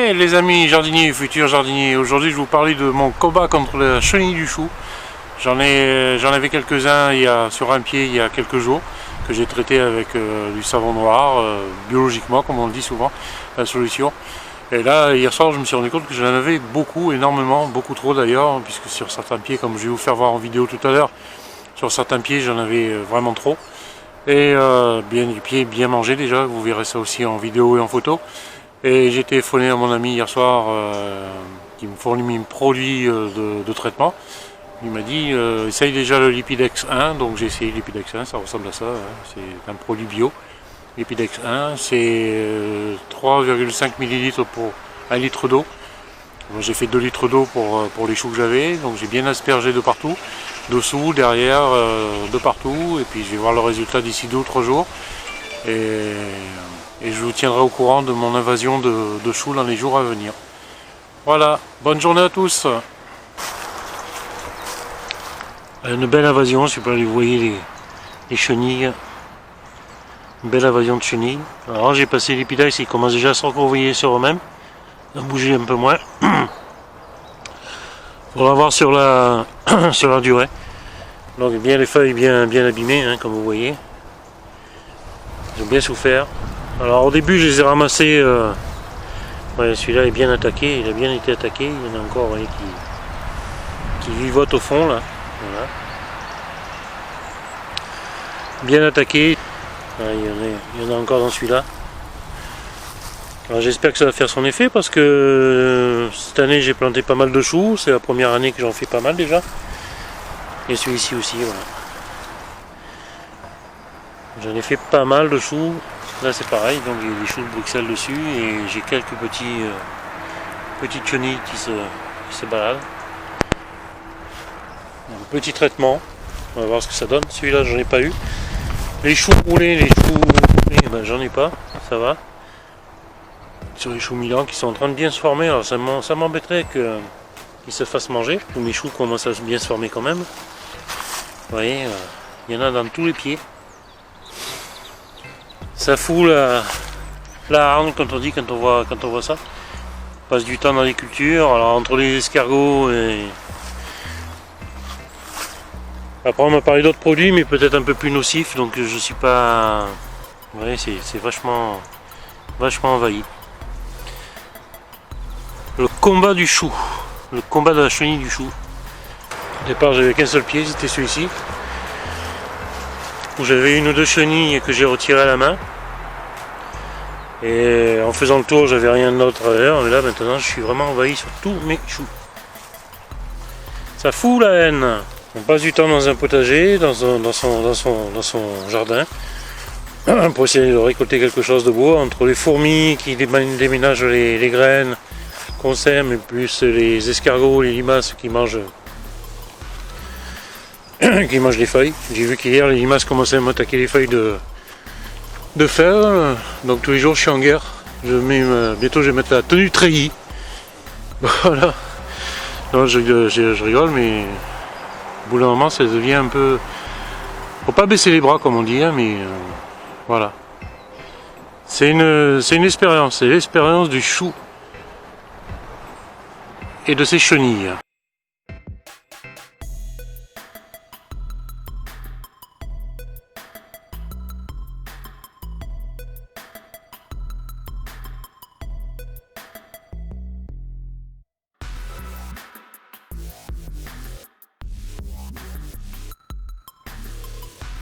Hey les amis jardiniers et futurs jardiniers, aujourd'hui je vais vous parler de mon combat contre la chenille du chou. J'en avais quelques-uns sur un pied il y a quelques jours, que j'ai traité avec du savon noir, biologiquement comme on le dit souvent, la solution. Et là hier soir je me suis rendu compte que j'en avais beaucoup, énormément, beaucoup trop d'ailleurs, puisque sur certains pieds, comme je vais vous faire voir en vidéo tout à l'heure, sur certains pieds j'en avais vraiment trop. Et bien les pieds bien mangés déjà, vous verrez ça aussi en vidéo et en photo. Et j'ai téléphoné à mon ami hier soir qui me fournit un produit de traitement. Il m'a dit essaye déjà le Lipidex 1, donc j'ai essayé Lipidex 1, ça ressemble à ça, hein. C'est un produit bio. Lipidex 1, c'est 3,5 ml pour 1 litre d'eau. J'ai fait 2 litres d'eau pour les choux que j'avais, donc j'ai bien aspergé de partout, dessous, derrière, de partout, et puis je vais voir le résultat d'ici 2 ou 3 jours. Et je vous tiendrai au courant de mon invasion de choux dans les jours à venir. Voilà, bonne journée à tous. Une belle invasion, je ne sais pas si vous voyez les chenilles. Une belle invasion de chenilles. Alors j'ai passé l'épidax, ils commencent déjà à se recroqueviller sur eux-mêmes, à bouger un peu moins. Faudra voir sur la durée. Donc bien les feuilles bien abîmées, hein, comme vous voyez. Ils ont bien souffert. Alors au début je les ai ramassés, ouais, celui-là est bien attaqué, il a bien été attaqué, il y en a encore, vous voyez, qui vivotent au fond là, voilà. Bien attaqué, voilà, il y en a encore dans celui-là. Alors j'espère que ça va faire son effet parce que cette année j'ai planté pas mal de choux, c'est la première année que j'en fais pas mal déjà. Et celui-ci aussi, voilà. J'en ai fait pas mal de choux. Là c'est pareil, donc il y a des choux de Bruxelles dessus et j'ai quelques petites chenilles qui se baladent. Donc, petit traitement, on va voir ce que ça donne. Celui-là j'en ai pas eu. Les choux roulés, ben, j'en ai pas, ça va. Sur les choux Milan qui sont en train de bien se former, alors ça m'embêterait qu'ils se fassent manger. Tous mes choux commencent à bien se former quand même. Vous voyez, il y en a dans tous les pieds. Ça fout la hargne quand on voit ça. On passe du temps dans les cultures, alors entre les escargots et... Après on m'a parlé d'autres produits mais peut-être un peu plus nocifs, donc je suis pas... Vous voyez, c'est vachement envahi. Le combat du chou, le combat de la chenille du chou. Au départ j'avais qu'un seul pied, c'était celui-ci. Où j'avais une ou deux chenilles que j'ai retirées à la main. Et en faisant le tour, j'avais rien d'autre à l'heure. Mais là maintenant, je suis vraiment envahi sur tous mes choux. Ça fout la haine. On passe du temps dans un potager, dans son jardin, pour essayer de récolter quelque chose de beau. Entre les fourmis qui déménagent les graines qu'on sème, et plus les escargots, les limaces qui mangent les feuilles. J'ai vu qu'hier les limaces commençaient à m'attaquer les feuilles de fer, donc tous les jours je suis en guerre. Bientôt je vais mettre la tenue treillis. Voilà. Non, je rigole, mais au bout d'un moment ça devient un peu... Faut pas baisser les bras comme on dit, hein, mais voilà. C'est une expérience, c'est l'expérience du chou et de ses chenilles.